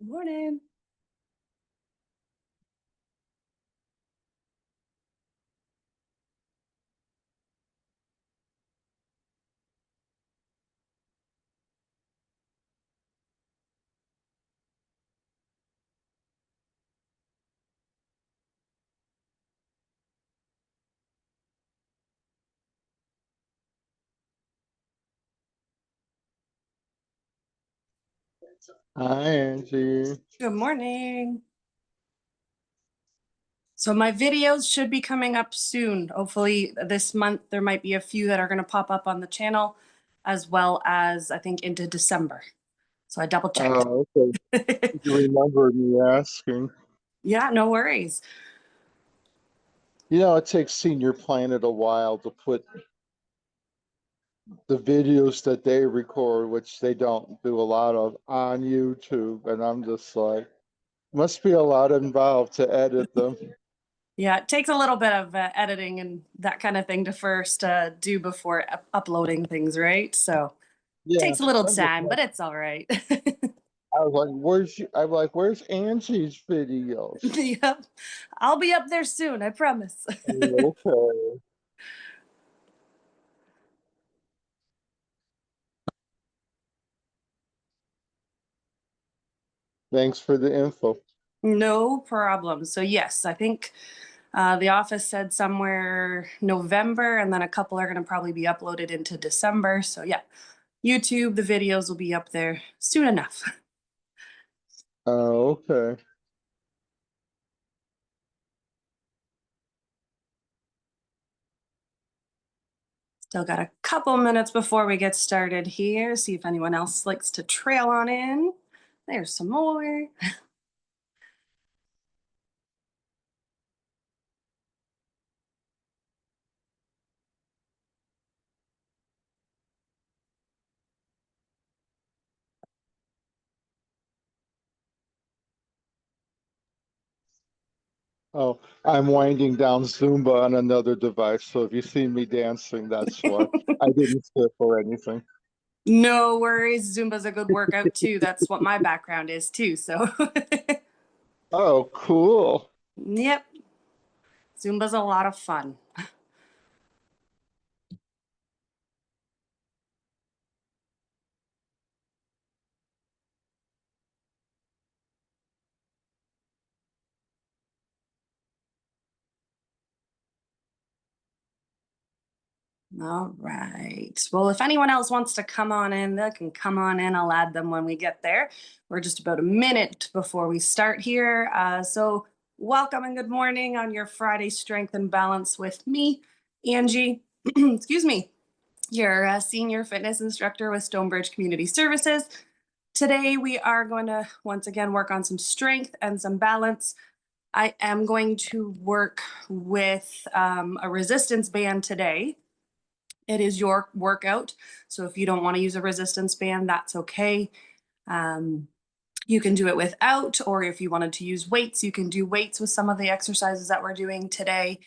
Morning. Hi, Angie. Good morning. So my videos should be coming up soon. Hopefully this month there might be a few that are going to pop up on the channel, as well as I think into December. So I double checked. Oh, okay. You remembered me asking. Yeah, no worries. It takes Senior Planet a while to put the videos that they record, which they don't do a lot of, on YouTube. And I'm just like, must be a lot involved to edit them. Yeah, it takes a little bit of editing and that kind of thing to first do before uploading things, right? So it Yeah, takes a little I'm just time, like, but it's all right. where's Angie's videos? Yep. I'll be up there soon, I promise. Okay. Thanks for the info. No problem. So yes, I think the office said somewhere November, and then a couple are going to probably be uploaded into December. So yeah, YouTube, the videos will be up there soon enough. Oh, okay. Still got a couple minutes before we get started here. See if anyone else likes to trail on in. There's some more. Oh, I'm winding down Zumba on another device, so if you see me dancing, that's why. I didn't skip or anything. No worries. Zumba's a good workout too. That's what my background is too. So Oh, cool. yep, Zumba's a lot of fun. All right. Well, if anyone else wants to come on in, they can come on in. I'll add them when we get there. We're just about a minute before we start here. So, welcome and good morning on your Friday Strength and Balance with me, Angie. Excuse me, your senior fitness instructor with Stonebridge Community Services. Today, we are going to once again work on some strength and some balance. I am going to work with a resistance band today. It is your workout. So if you don't want to use a resistance band, that's okay. Um, you can do it without, or if you wanted to use weights, you can do weights with some of the exercises that we're doing today.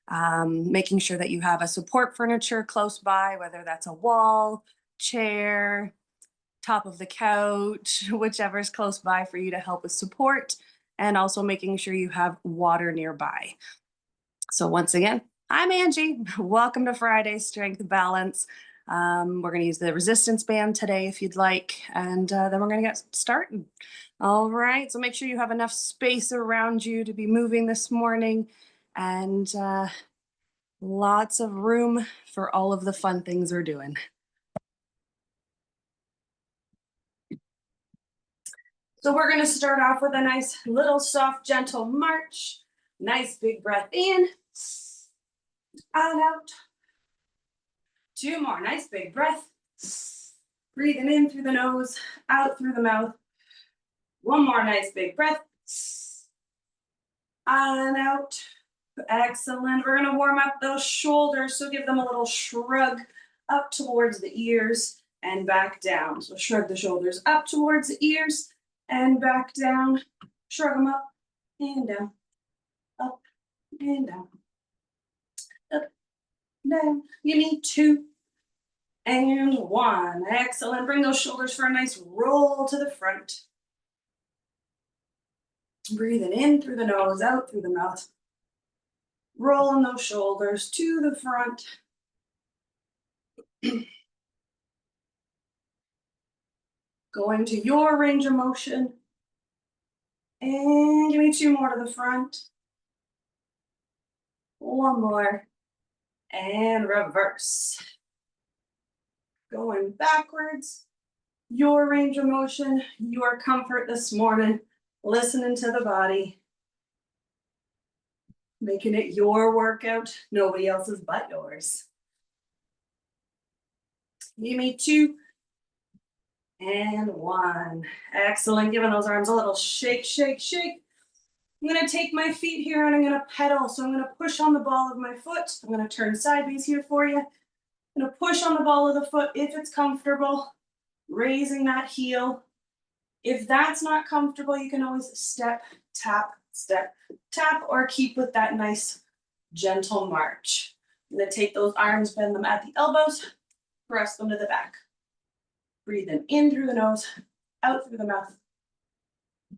Making sure that you have a support furniture close by, whether that's a wall, chair, top of the couch, whichever's close by for you to help with support, and also making sure you have water nearby. So once again, I'm Angie. Welcome to Friday Strength Balance. We're going to use the resistance band today if you'd like, and then we're going to get started. All right, so make sure you have enough space around you to be moving this morning, and lots of room for all of the fun things we're doing. So we're going to start off with a nice little soft, gentle march. Nice big breath in, and out. Two more. Nice big breath. Breathing in through the nose, out through the mouth. One more nice big breath. And out. Excellent. We're going to warm up those shoulders. So give them a little shrug up towards the ears and back down. So shrug the shoulders up towards the ears and back down. Shrug them up and down. Up and down. Up, down. Give me two. And one. Excellent. Bring those shoulders for a nice roll to the front. Breathing in through the nose, out through the mouth. Rolling those shoulders to the front. Going to your range of motion. And give me 2 more to the front. 1 more. And reverse. Going backwards. Your range of motion, your comfort this morning. Listening to the body. Making it your workout, nobody else's but yours. Give me 2. And 1. Excellent. Giving those arms a little shake, shake, shake. I'm going to take my feet here and I'm going to pedal. So I'm going to push on the ball of my foot. I'm going to turn sideways here for you. I'm going to push on the ball of the foot if it's comfortable. Raising that heel. If that's not comfortable, you can always step, tap, or keep with that nice, gentle march. I'm going to take those arms, bend them at the elbows, press them to the back. Breathing in through the nose, out through the mouth.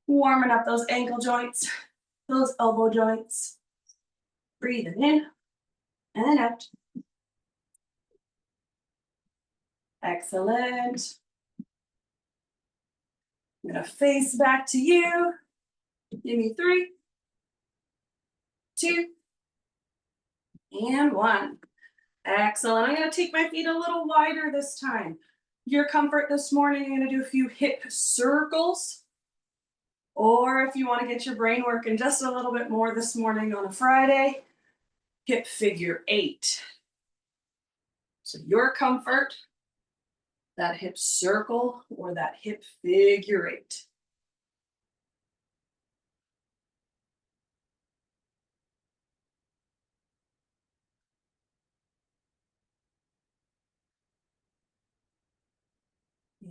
Warming up those ankle joints, those elbow joints. Breathing in and out. Excellent. I'm going to face back to you. Give me 3, 2, and 1. Excellent. I'm going to take my feet a little wider this time. Your comfort this morning, I'm going to do a few hip circles. Or if you want to get your brain working just a little bit more this morning on a Friday, hip figure 8. So your comfort, that hip circle or that hip figure 8.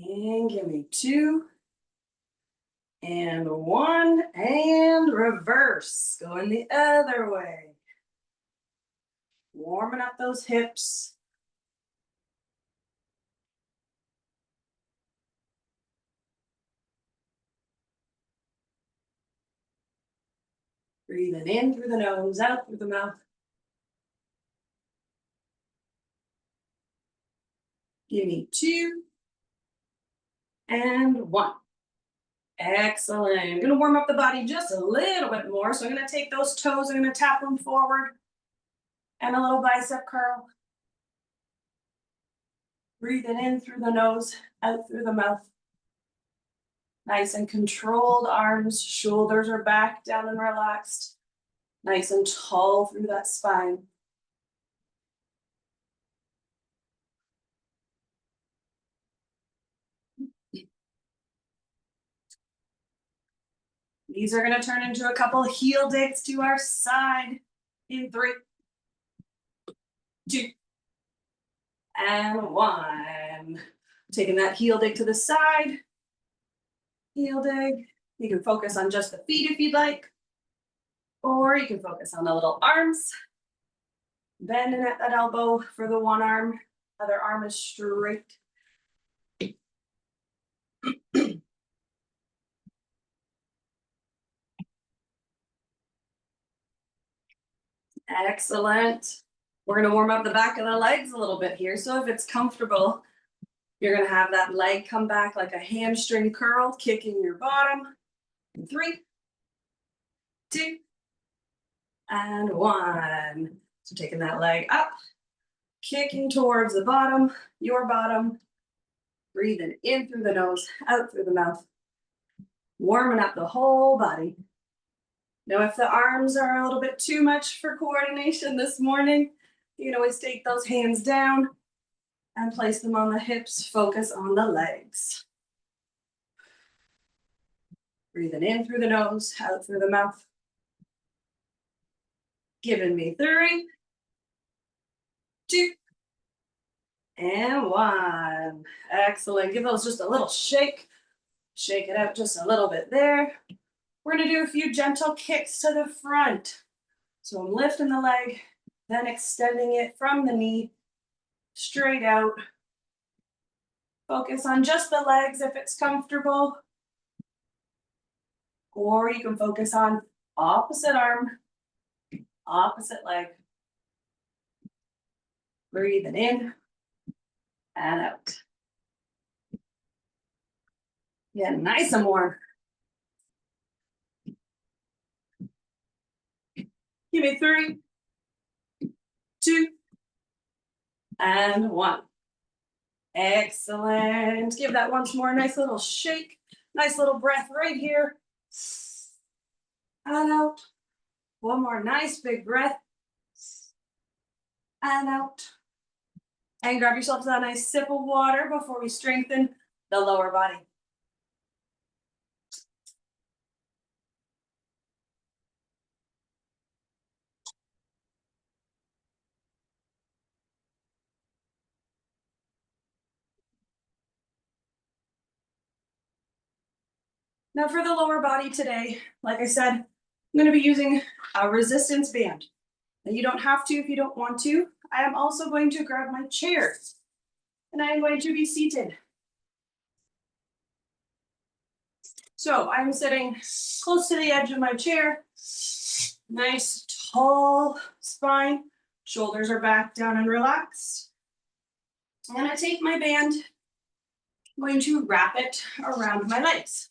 And give me 2. And 1. And reverse. Going the other way. Warming up those hips. Breathing in through the nose, out through the mouth. Give me 2. And 1. Excellent. I'm going to warm up the body just a little bit more. So I'm going to take those toes, I'm going to tap them forward. And a little bicep curl. Breathing in through the nose, out through the mouth. Nice and controlled arms, shoulders are back, down and relaxed. Nice and tall through that spine. These are going to turn into a couple heel digs to our side. In 3, 2, and 1. Taking that heel dig to the side. Heel dig. You can focus on just the feet if you'd like. Or you can focus on the little arms. Bending at that elbow for the one arm. Other arm is straight. Excellent. We're going to warm up the back of the legs a little bit here. So if it's comfortable, you're going to have that leg come back like a hamstring curl, kicking your bottom. 3, 2, and 1. So taking that leg up, kicking towards the bottom, your bottom. Breathing in through the nose, out through the mouth. Warming up the whole body. Now, if the arms are a little bit too much for coordination this morning, you can always take those hands down and place them on the hips. Focus on the legs. Breathing in through the nose, out through the mouth. Giving me 3, 2, and 1. Excellent. Give those just a little shake. Shake it out just a little bit there. We're going to do a few gentle kicks to the front. So I'm lifting the leg, then extending it from the knee straight out. Focus on just the legs if it's comfortable. Or you can focus on opposite arm, opposite leg. Breathing in and out. Yeah, nice and warm. Give me 3, 2, and 1. Excellent. Give that once more. Nice little shake. Nice little breath right here. And out. One more nice big breath. And out. And grab yourself a nice sip of water before we strengthen the lower body. Now for the lower body today, like I said, I'm going to be using a resistance band. Now you don't have to if you don't want to. I am also going to grab my chair and I am going to be seated. So I'm sitting close to the edge of my chair. Nice tall spine. Shoulders are back down and relaxed. I'm going to take my band. I'm going to wrap it around my legs.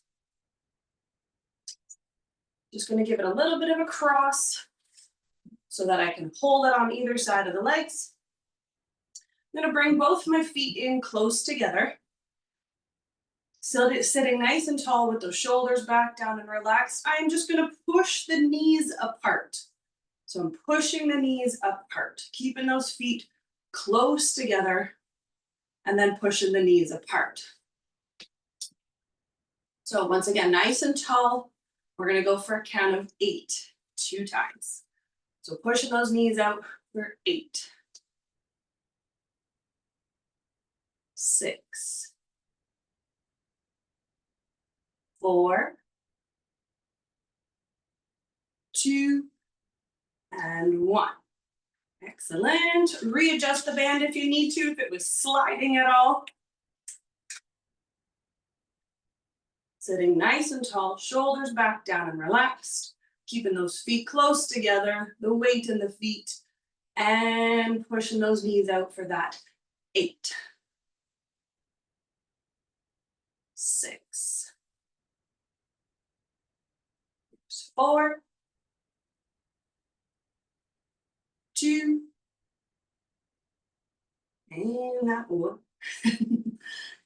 Just going to give it a little bit of a cross so that I can hold it on either side of the legs. I'm going to bring both my feet in close together. So sitting nice and tall with those shoulders back down and relaxed. I'm just going to push the knees apart. So I'm pushing the knees apart, keeping those feet close together and then pushing the knees apart. So once again, nice and tall. We're going to go for a count of 8, 2 times. So pushing those knees out for 8, 6, 4, 2, and 1. Excellent. Readjust the band if you need to, if it was sliding at all. Sitting nice and tall, shoulders back down and relaxed. Keeping those feet close together, the weight in the feet, and pushing those knees out for that 8, 6, 4, 2, and that one.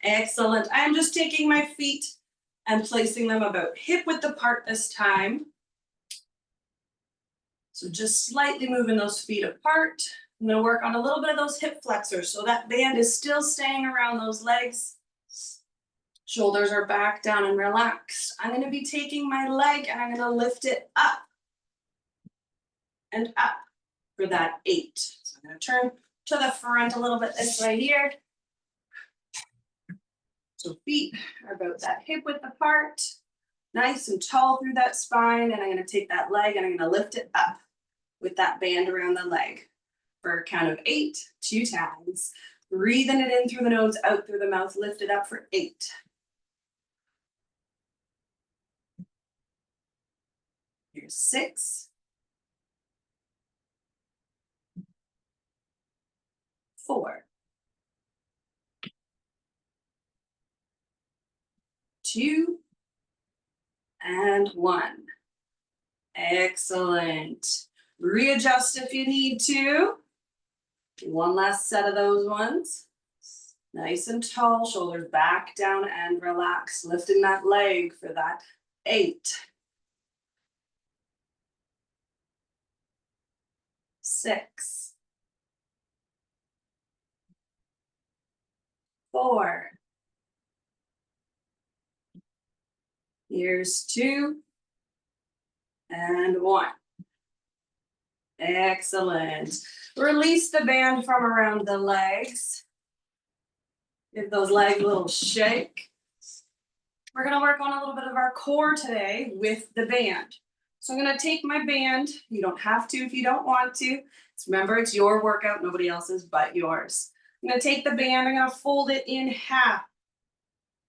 Excellent. I'm just taking my feet and placing them about hip width apart this time. So just slightly moving those feet apart. I'm going to work on a little bit of those hip flexors so that band is still staying around those legs. Shoulders are back down and relaxed. I'm going to be taking my leg and I'm going to lift it up and up for that 8. So I'm going to turn to the front a little bit this way here. So feet are about that hip width apart, nice and tall through that spine. And I'm going to take that leg and I'm going to lift it up with that band around the leg for a count of 8, 2 times. Breathing it in through the nose, out through the mouth, lift it up for 8. Here's 6, 4, 2, and 1. Excellent. Readjust if you need to. One last set of those ones. Nice and tall, shoulders back down and relax. Lifting that leg for that 8, 6, 4. Here's 2, and 1. Excellent. Release the band from around the legs. Give those legs a little shake. We're going to work on a little bit of our core today with the band. So I'm going to take my band. You don't have to if you don't want to. Remember, it's your workout, nobody else's but yours. I'm going to take the band, I'm going to fold it in half.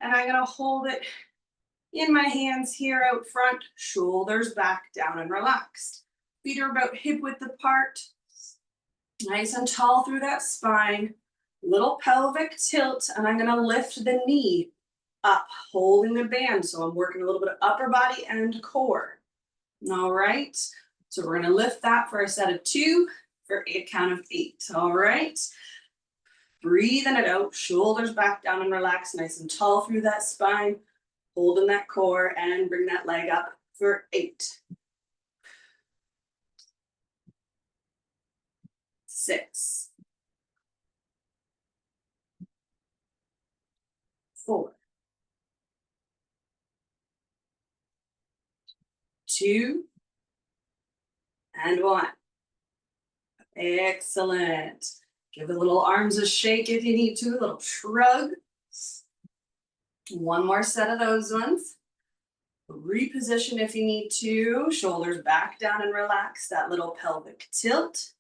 And I'm going to hold it In my hands here out front, shoulders back down and relaxed. Feet are about hip width apart. Nice and tall through that spine. Little pelvic tilt, and I'm gonna lift the knee up, holding the band. So I'm working a little bit of upper body and core. All right, so we're gonna lift that for a set of 2 for a count of 8. All right, breathing it out, shoulders back down and relax, nice and tall through that spine, holding that core, and bring that leg up for 8. 6. 4. 2. And 1. Excellent. Give the little arms a shake if you need to, a little shrug. One more set of those ones. Reposition if you need to, shoulders back down and relax, that little pelvic tilt.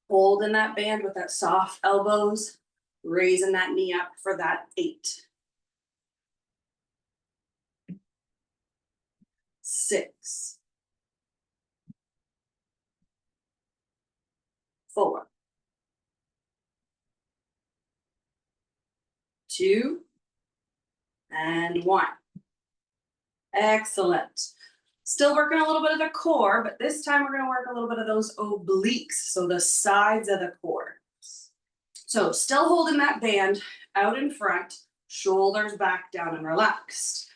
Holding that band with that soft elbows, raising that knee up for that 8. 6. 4. 2. And 1. Excellent. Still working a little bit of the core, but this time we're going to work a little bit of those obliques, so the sides of the core. So still holding that band out in front, shoulders back down and relaxed.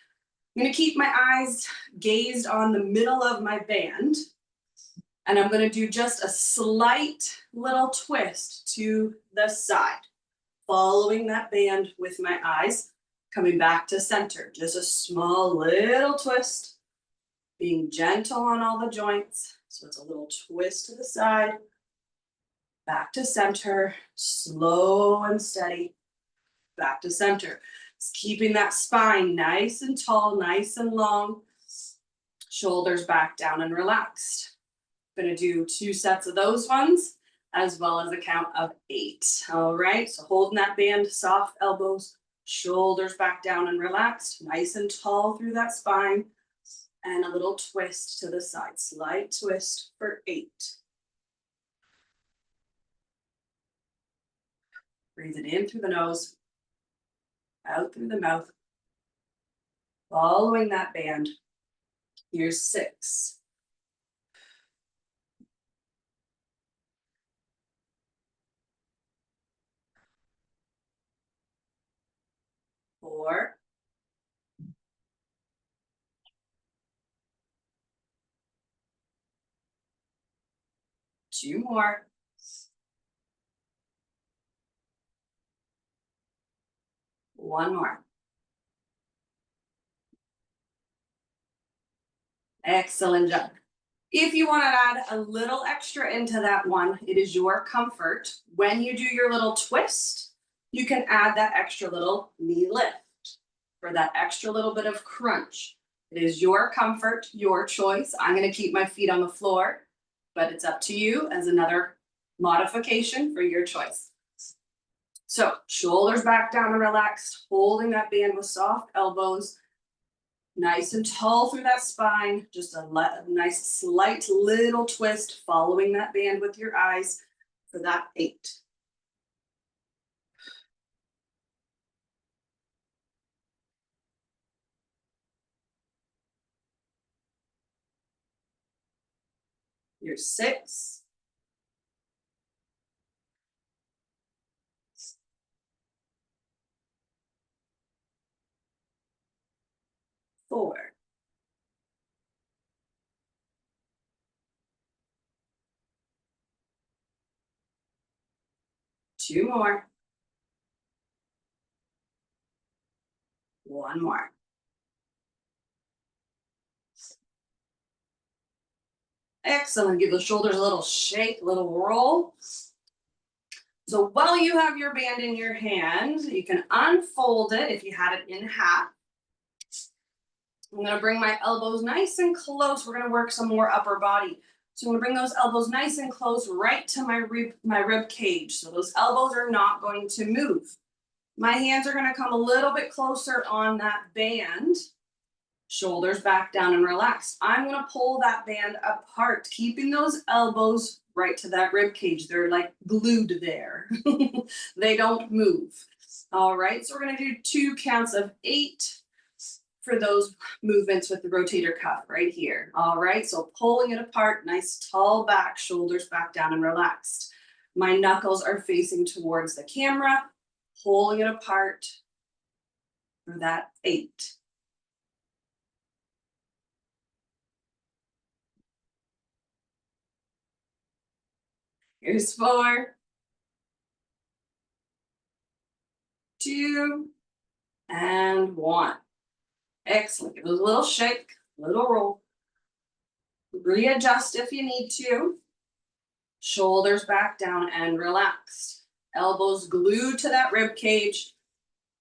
I'm going to keep my eyes gazed on the middle of my band, and I'm going to do just a slight little twist to the side, following that band with my eyes, coming back to center. Just a small little twist, being gentle on all the joints. So it's a little twist to the side, back to center, slow and steady, back to center. Just keeping that spine nice and tall, nice and long, shoulders back down and relaxed. Gonna do 2 sets of those ones, as well as a count of 8. All right, so holding that band, soft elbows, shoulders back down and relaxed, nice and tall through that spine, and a little twist to the side, slight twist for 8. Breathe it in through the nose, out through the mouth, following that band. Here's 6. 4. 2 more. 1 more. Excellent job. If you want to add a little extra into that one, it is your comfort. When you do your little twist, you can add that extra little knee lift for that extra little bit of crunch. It is your comfort, your choice. I'm going to keep my feet on the floor, but it's up to you as another modification for your choice. So shoulders back down and relaxed, holding that band with soft elbows, nice and tall through that spine, just a nice slight little twist, following that band with your eyes for that 8. Here's 6. 4. 2 more. 1 more. Excellent. Give the shoulders a little shake, a little roll. So while you have your band in your hand, you can unfold it if you had it in half. I'm going to bring my elbows nice and close. We're going to work some more upper body. So I'm going to bring those elbows nice and close right to my rib cage. So those elbows are not going to move. My hands are going to come a little bit closer on that band. Shoulders back down and relaxed. I'm gonna pull that band apart, keeping those elbows right to that rib cage. They're like glued there. They don't move. All right, so we're gonna do 2 counts of 8 for those movements with the rotator cuff right here. All right, so pulling it apart, nice tall back, shoulders back down and relaxed. My knuckles are facing towards the camera, pulling it apart for that 8. Here's 4, 2, and 1. Excellent. Give it a little shake, little roll. Readjust if you need to. Shoulders back down and relaxed. Elbows glued to that rib cage,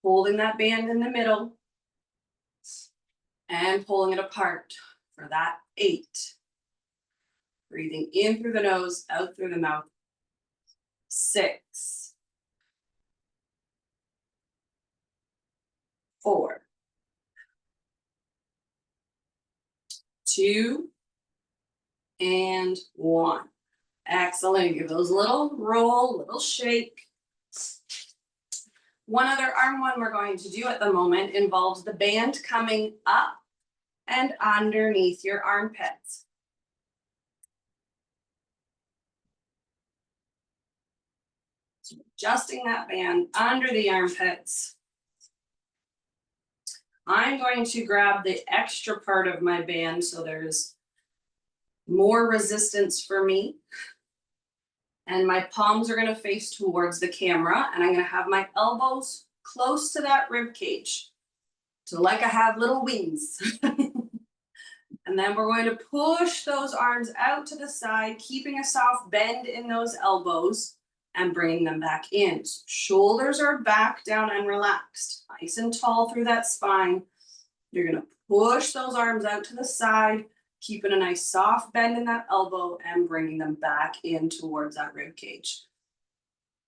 holding that band in the middle and pulling it apart for that 8. Breathing in through the nose, out through the mouth. 6, 4, 2, and 1. Excellent. Give those a little roll, little shake. One other arm one we're going to do at the moment involves the band coming up and underneath your armpits. So adjusting that band under the armpits. I'm going to grab the extra part of my band so there's more resistance for me. And my palms are going to face towards the camera, and I'm going to have my elbows close to that rib cage. So like I have little wings. And then we're going to push those arms out to the side, keeping a soft bend in those elbows and bringing them back in. So shoulders are back down and relaxed, nice and tall through that spine. You're going to push those arms out to the side, keeping a nice soft bend in that elbow and bringing them back in towards that rib cage.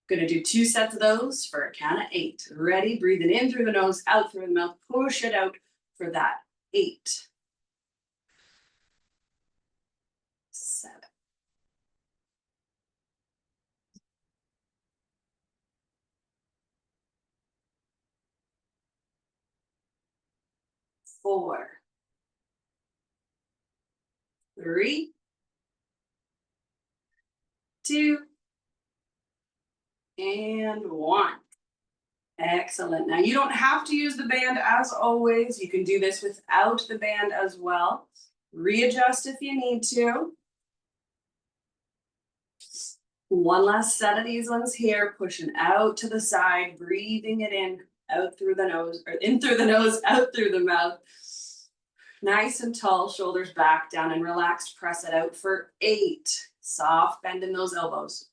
Gonna do 2 sets of those for a count of 8. Ready? Breathing in through the nose, out through the mouth. Push it out for that 8. 7. 4. 3. 2. And 1. Excellent. Now you don't have to use the band as always. You can do this without the band as well. Readjust if you need to. One last set of these ones here, pushing out to the side, breathing it in, out through the nose, or in through the nose, out through the mouth. Nice and tall, shoulders back, down and relaxed. Press it out for 8. Soft bend in those elbows.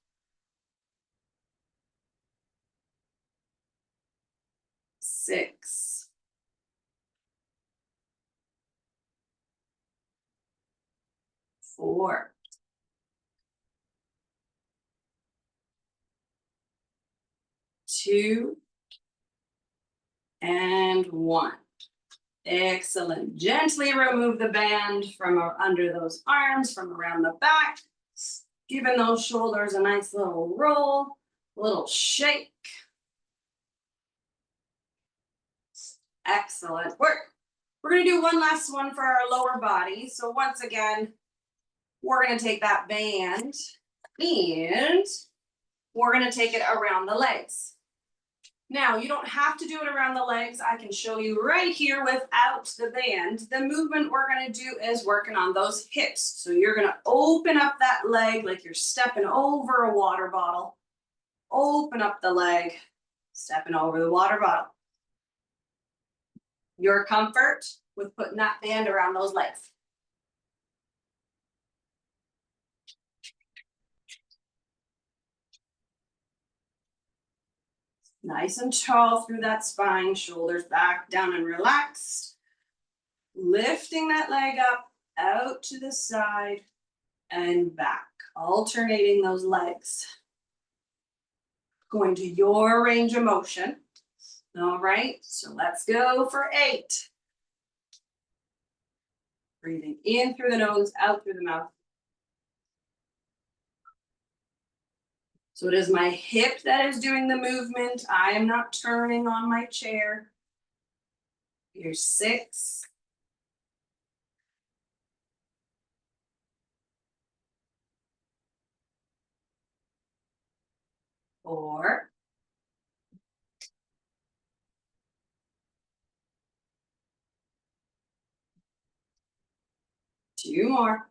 6. 4. 2. And 1. Excellent. Gently remove the band from under those arms, from around the back, giving those shoulders a nice little roll, little shake. Excellent work. We're going to do one last one for our lower body. So once again, we're going to take that band and we're going to take it around the legs. Now, you don't have to do it around the legs. I can show you right here without the band. The movement we're going to do is working on those hips. So you're going to open up that leg like you're stepping over a water bottle. Open up the leg, stepping over the water bottle. Your comfort with putting that band around those legs. Nice and tall through that spine, shoulders back, down and relaxed. Lifting that leg up, out to the side and back, alternating those legs. Going to your range of motion. All right, so let's go for 8. Breathing in through the nose, out through the mouth. So it is my hip that is doing the movement. I am not turning on my chair. Here's 6. 4. 2 more.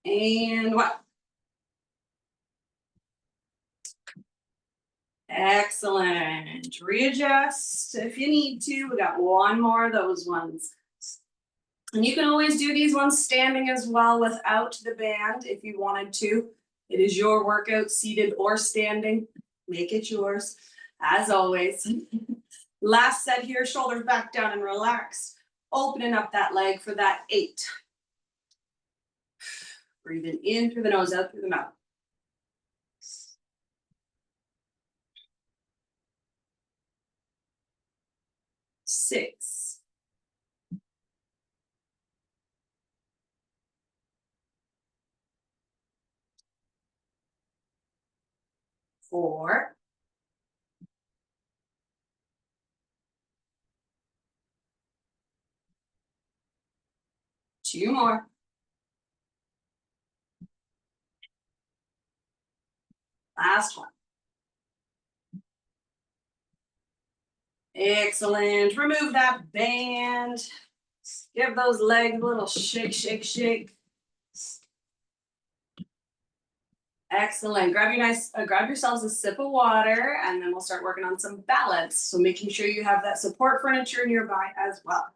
And 1. Excellent. Readjust if you need to. We got 1 more of those ones. And you can always do these ones standing as well without the band if you wanted to. It is your workout, seated or standing. Make it yours, as always. Last set here, shoulders back down and relaxed. Opening up that leg for that 8. Breathing in through the nose, out through the mouth. 6. 4. 2 more. Last one. Excellent. Remove that band. Give those legs a little shake, shake, shake. Excellent. Grab yourselves a sip of water, and then we'll start working on some balance. So making sure you have that support furniture nearby as well.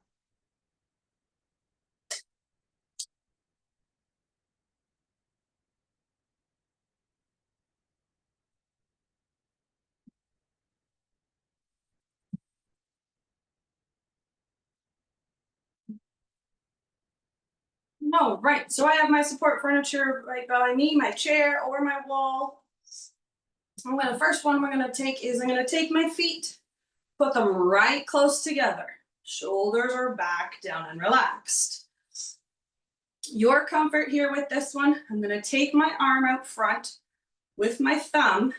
No, right. So I have my support furniture right by me, my chair or my wall. The first one I'm going to take my feet, put them right close together. Shoulders are back, down and relaxed. Your comfort here with this one, I'm going to take my arm out front with my thumb,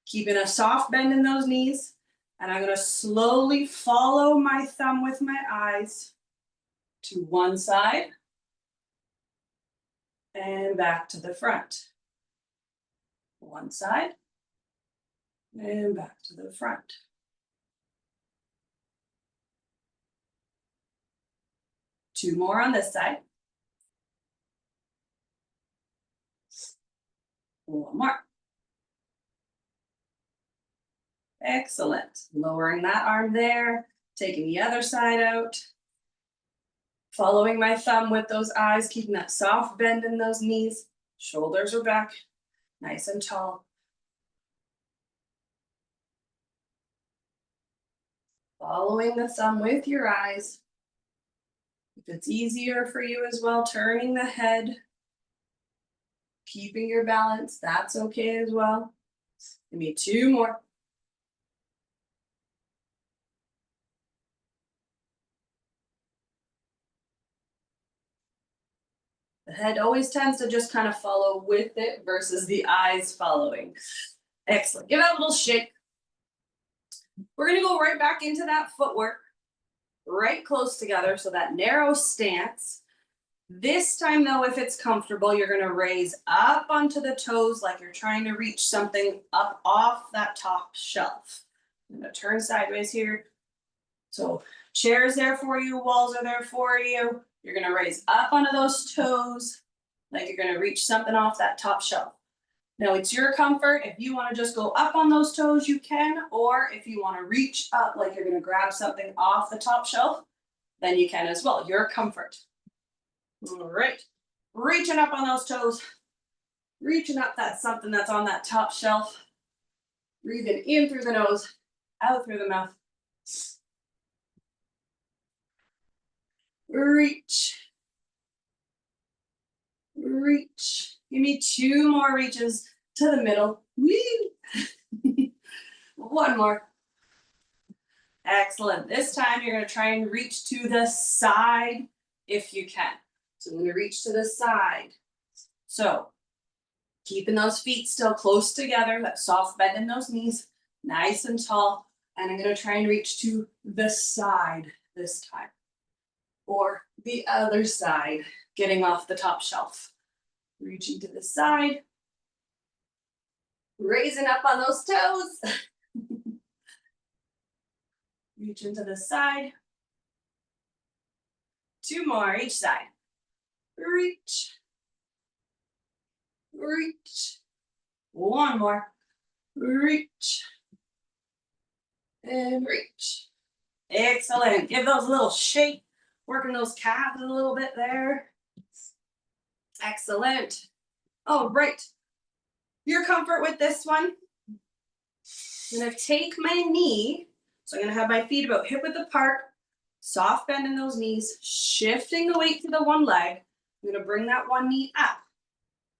keeping a soft bend in those knees, and I'm going to slowly follow my thumb with my eyes to one side and back to the front. One side and back to the front. Two more on this side. One more. Excellent. Lowering that arm there, taking the other side out. Following my thumb with those eyes, keeping that soft bend in those knees. Shoulders are back, nice and tall. Following the thumb with your eyes. If it's easier for you as well, turning the head, keeping your balance, that's okay as well. Give me two more. The head always tends to just kind of follow with it versus the eyes following. Excellent. Give that a little shake. We're going to go right back into that footwork, right close together, so that narrow stance. This time, though, if it's comfortable, you're going to raise up onto the toes like you're trying to reach something up off that top shelf. I'm going to turn sideways here. So chairs there for you, walls are there for you. You're going to raise up onto those toes like you're going to reach something off that top shelf. Now it's your comfort. If you want to just go up on those toes, you can, or if you want to reach up like you're going to grab something off the top shelf, then you can as well. Your comfort. All right, reaching up on those toes, reaching up that something that's on that top shelf. Breathing in through the nose, out through the mouth. Reach. Reach. Give me two more reaches to the middle. Woo! One more. Excellent. This time you're going to try and reach to the side if you can. So I'm going to reach to the side. So keeping those feet still close together, that soft bend in those knees, nice and tall. And I'm going to try and reach to the side this time. Or the other side, getting off the top shelf. Reaching to the side. Raising up on those toes. Reach into the side. 2 more each side. Reach. Reach. 1 more. Reach. And reach. Excellent. Give those a little shake. Working those calves a little bit there. Excellent. Oh, right. Your comfort with this one. I'm going to take my knee. So I'm going to have my feet about hip width apart. Soft bend in those knees. Shifting the weight to the one leg. I'm going to bring that one knee up.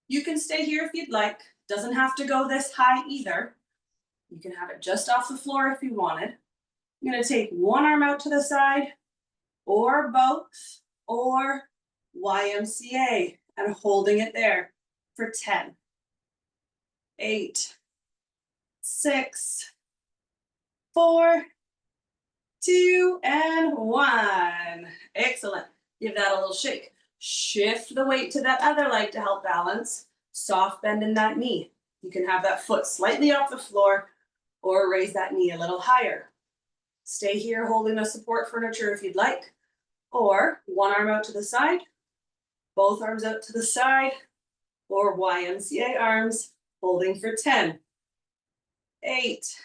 You can stay here if you'd like. Doesn't have to go this high either. You can have it just off the floor if you wanted. I'm going to take one arm out to the side, or both, or YMCA, and holding it there for 10, 8, 6, 4, 2, and 1. Excellent. Give that a little shake. Shift the weight to that other leg to help balance. Soft bend in that knee. You can have that foot slightly off the floor or raise that knee a little higher. Stay here holding the support furniture if you'd like, or one arm out to the side, both arms out to the side, or YMCA arms, holding for 10, 8,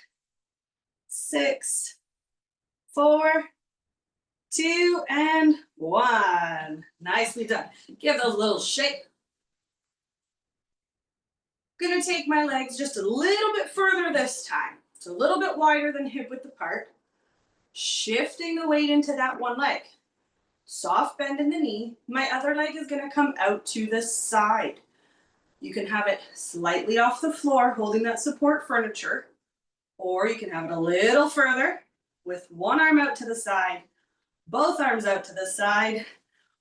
6, 4, 2, and 1. Nicely done. Give those a little shake. I'm gonna take my legs just a little bit further this time. So a little bit wider than hip width apart. Shifting the weight into that one leg. Soft bend in the knee. My other leg is gonna come out to the side. You can have it slightly off the floor, holding that support furniture, or you can have it a little further with one arm out to the side, both arms out to the side,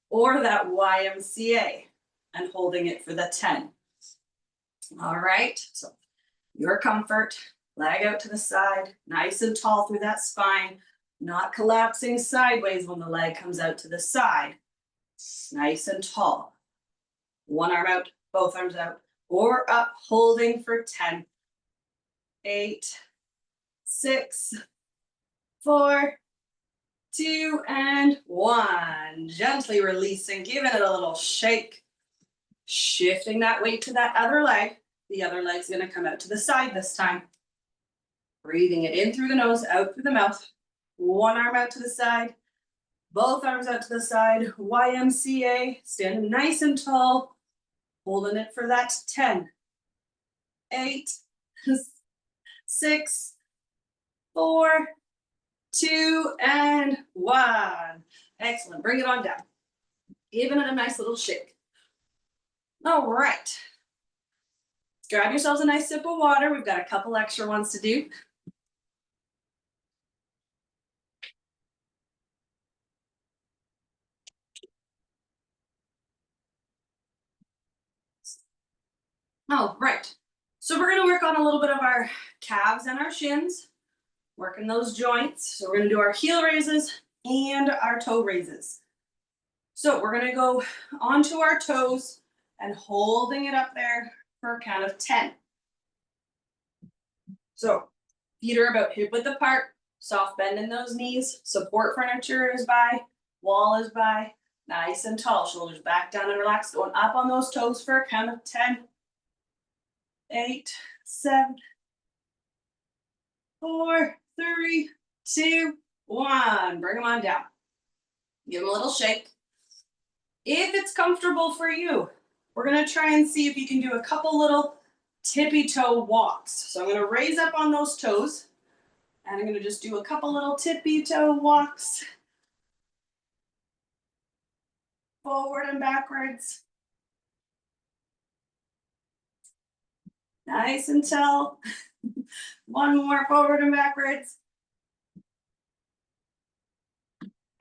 or that YMCA, and holding it for the 10. All right, so your comfort, leg out to the side, nice and tall through that spine, not collapsing sideways when the leg comes out to the side. Nice and tall. One arm out, both arms out, or up, holding for 10, 8, 6, 4, 2, and 1. Gently releasing, giving it a little shake. Shifting that weight to that other leg. The other leg's gonna come out to the side this time. Breathing it in through the nose, out through the mouth. One arm out to the side, both arms out to the side. YMCA, standing nice and tall, holding it for that 10, 8, 6, 4, 2, and 1. Excellent. Bring it on down. Giving it a nice little shake. All right. Grab yourselves a nice sip of water. We've got a couple extra ones to do. Oh, right. So we're going to work on a little bit of our calves and our shins, working those joints. So we're going to do our heel raises and our toe raises. So we're going to go onto our toes and holding it up there for a count of 10. So feet are about hip width apart, soft bend in those knees, support furniture is by, wall is by, nice and tall, shoulders back down and relaxed, going up on those toes for a count of 10, 8, 7, 4, 3, 2, 1. Bring them on down. Give them a little shake. If it's comfortable for you, we're going to try and see if you can do a couple little tippy toe walks. So I'm going to raise up on those toes, and I'm going to just do a couple little tippy toe walks. Forward and backwards. Nice and tall. One more, forward and backwards.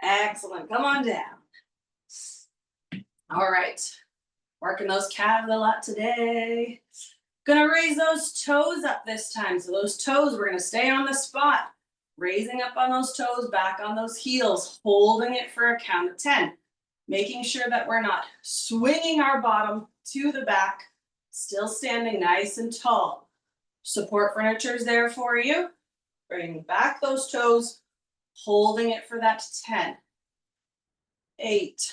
Excellent. Come on down. All right. Working those calves a lot today. Gonna raise those toes up this time. So those toes, we're gonna stay on the spot. Raising up on those toes, back on those heels, holding it for a count of 10. Making sure that we're not swinging our bottom to the back, still standing nice and tall. Support furniture is there for you. Bring back those toes, holding it for that 10. 8,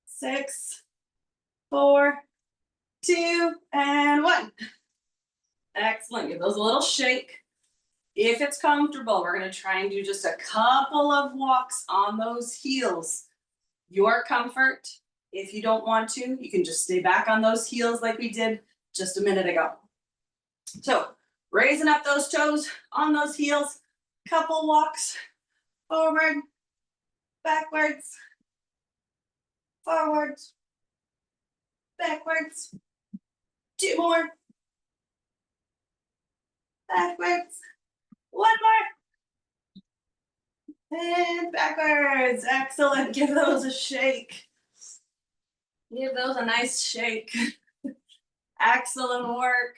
6, 4, 2, and 1. Excellent. Give those a little shake. If it's comfortable, we're going to try and do just a couple of walks on those heels. Your comfort. If you don't want to, you can just stay back on those heels like we did just a minute ago. So raising up those toes on those heels, couple walks, forward, backwards, forwards, backwards, 2 more, backwards, 1 more, and backwards. Excellent. Give those a shake. Give those a nice shake. Excellent work.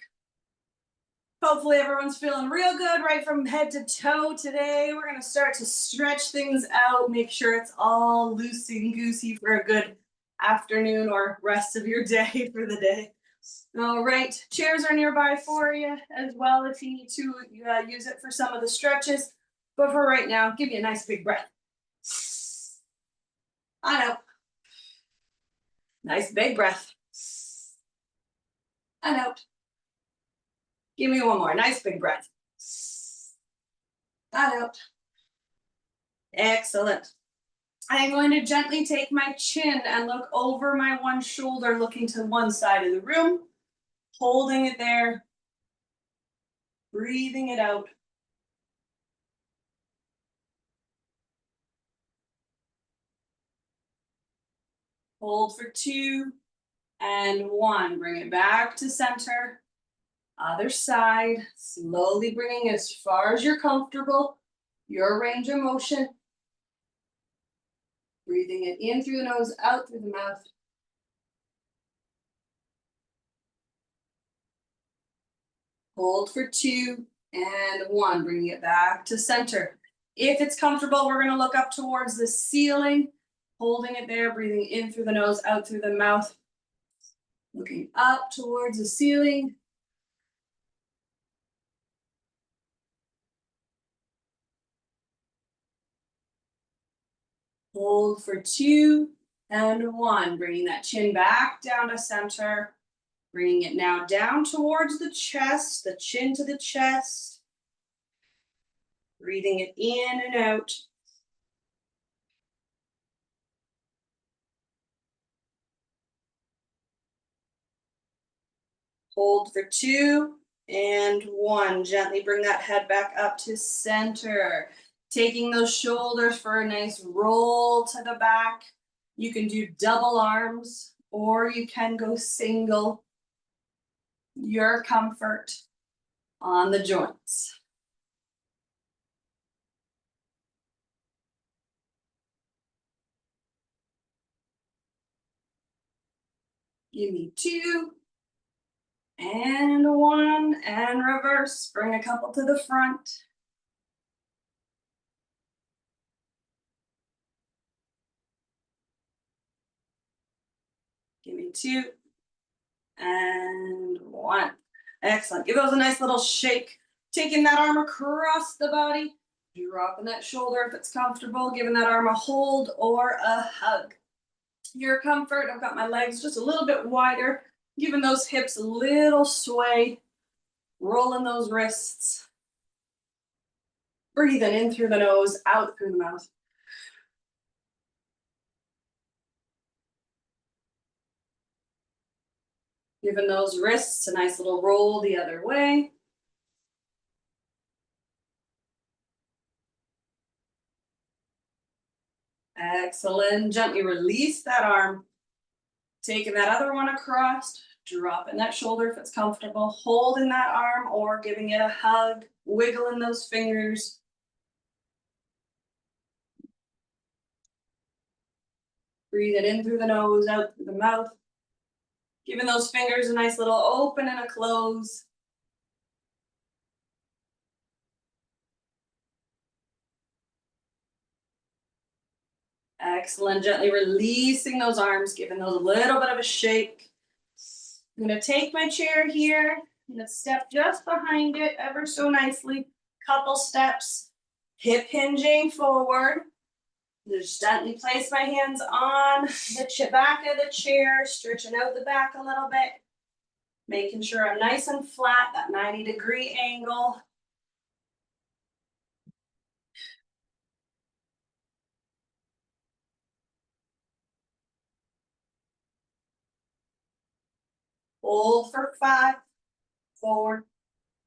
Hopefully everyone's feeling real good right from head to toe today. We're going to start to stretch things out, make sure it's all loosey-goosey for a good afternoon or rest of your day for the day. All right, chairs are nearby for you as well if you need to use it for some of the stretches. But for right now, give you a nice big breath. I know. Nice big breath. And out. Give me one more. Nice big breath. And out. Excellent. I'm going to gently take my chin and look over my one shoulder, looking to one side of the room, holding it there, breathing it out. Hold for 2 and 1. Bring it back to center. Other side, slowly bringing as far as you're comfortable, your range of motion. Breathing it in through the nose, out through the mouth. Hold for 2 and 1. Bringing it back to center. If it's comfortable, we're going to look up towards the ceiling, holding it there, breathing in through the nose, out through the mouth. Looking up towards the ceiling. Hold for 2 and 1. Bringing that chin back down to center. Bringing it now down towards the chest, the chin to the chest. Breathing it in and out. Hold for 2 and 1. Gently bring that head back up to center. Taking those shoulders for a nice roll to the back. You can do double arms or you can go single. Your comfort on the joints. Give me 2 and 1 and reverse. Bring a couple to the front. Give me 2 and 1. Excellent. Give those a nice little shake. Taking that arm across the body. Dropping that shoulder if it's comfortable. Giving that arm a hold or a hug. Your comfort. I've got my legs just a little bit wider. Giving those hips a little sway. Rolling those wrists. Breathing in through the nose, out through the mouth. Giving those wrists a nice little roll the other way. Excellent. Gently release that arm. Taking that other one across, dropping that shoulder if it's comfortable, holding that arm or giving it a hug, wiggling those fingers. Breathe it in through the nose, out through the mouth. Giving those fingers a nice little open and a close. Excellent. Gently releasing those arms, giving those a little bit of a shake. I'm going to take my chair here. I'm going to step just behind it ever so nicely. Couple steps. Hip hinging forward. Just gently place my hands on the back of the chair, stretching out the back a little bit. Making sure I'm nice and flat, that 90-degree angle. Hold for 5, 4,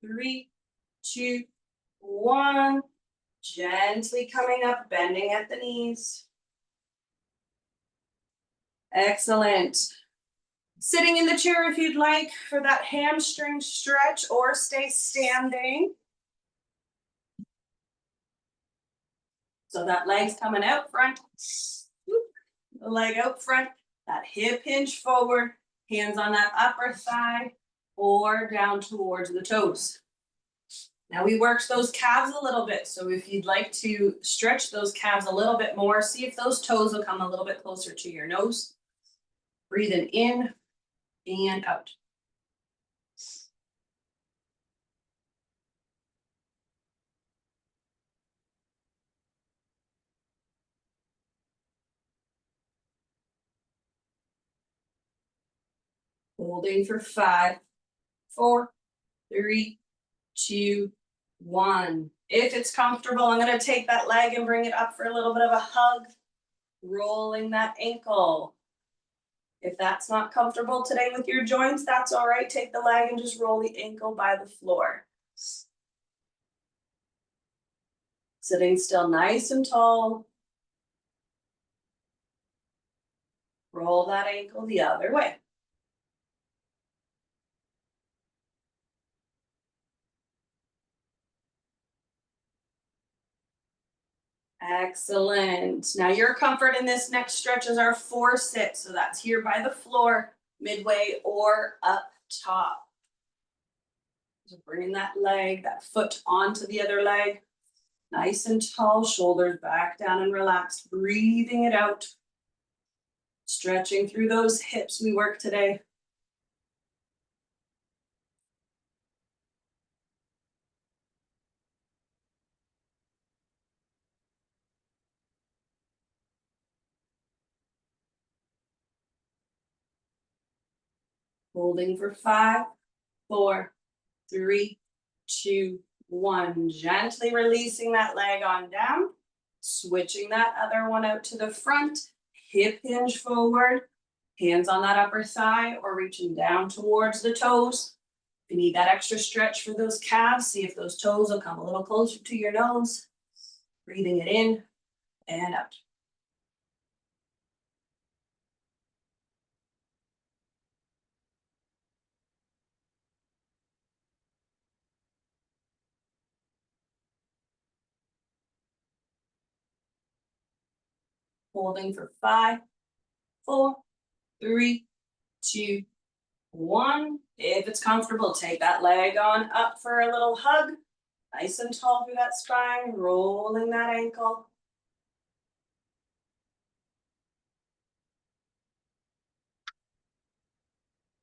3, 2, 1. Gently coming up, bending at the knees. Excellent. Sitting in the chair if you'd like for that hamstring stretch, or stay standing. So that leg's coming out front. The leg out front, that hip hinge forward, hands on that upper thigh or down towards the toes. Now we worked those calves a little bit. So if you'd like to stretch those calves a little bit more, see if those toes will come a little bit closer to your nose. Breathing in and out. Holding for 5, 4, 3, 2, 1. If it's comfortable, I'm going to take that leg and bring it up for a little bit of a hug, rolling that ankle. If that's not comfortable today with your joints, that's all right. Take the leg and just roll the ankle by the floor. Sitting still nice and tall. Roll that ankle the other way. Excellent. Now your comfort in this next stretch is our 4-sit. So that's here by the floor, midway or up top. So bringing that leg, that foot onto the other leg. Nice and tall, shoulders back down and relaxed. Breathing it out. Stretching through those hips we worked today. Holding for 5, 4, 3, 2, 1. Gently releasing that leg on down. Switching that other one out to the front. Hip hinge forward. Hands on that upper thigh or reaching down towards the toes. If you need that extra stretch for those calves, see if those toes will come a little closer to your nose. Breathing it in and out. Holding for 5, 4, 3, 2, 1. If it's comfortable, take that leg on up for a little hug. Nice and tall through that spine, rolling that ankle.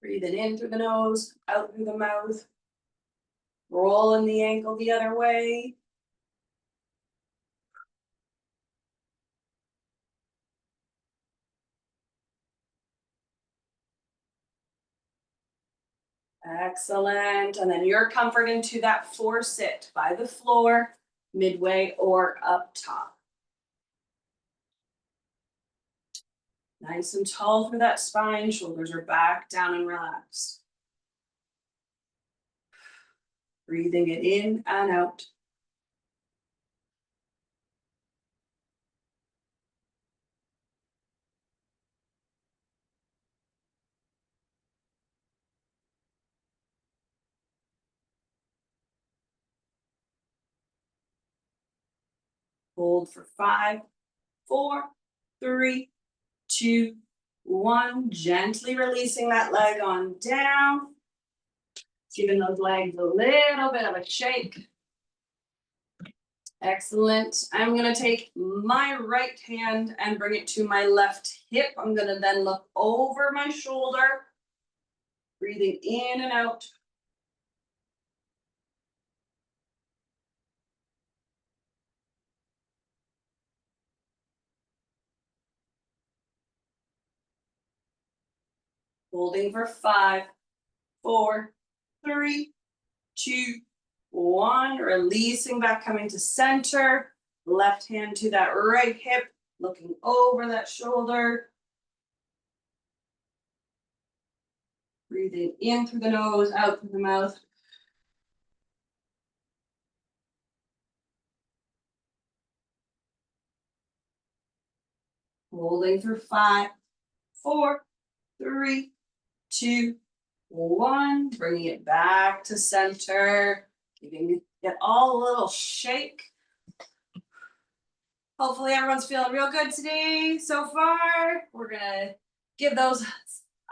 Breathing in through the nose, out through the mouth. Rolling the ankle the other way. Excellent. And then your comfort into that 4-sit by the floor, midway or up top. Nice and tall through that spine, shoulders are back, down and relaxed. Breathing it in and out. Hold for 5, 4, 3, 2, 1. Gently releasing that leg on down. Giving those legs a little bit of a shake. Excellent. I'm going to take my right hand and bring it to my left hip. I'm going to then look over my shoulder. Breathing in and out. Holding for 5, 4, 3, 2, 1. Releasing back, coming to center. Left hand to that right hip, looking over that shoulder. Breathing in through the nose, out through the mouth. Holding for 5, 4, 3, 2, 1. Bringing it back to center. Giving it all a little shake. Hopefully everyone's feeling real good today so far. We're gonna give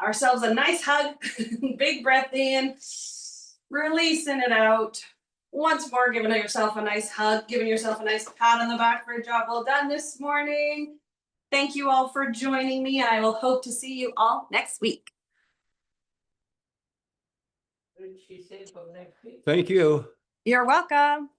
ourselves a nice hug. Big breath in, releasing it out. Once more, giving yourself a nice hug, giving yourself a nice pat on the back for a job well done this morning. Thank you all for joining me, and I will hope to see you all next week. Thank you. You're welcome.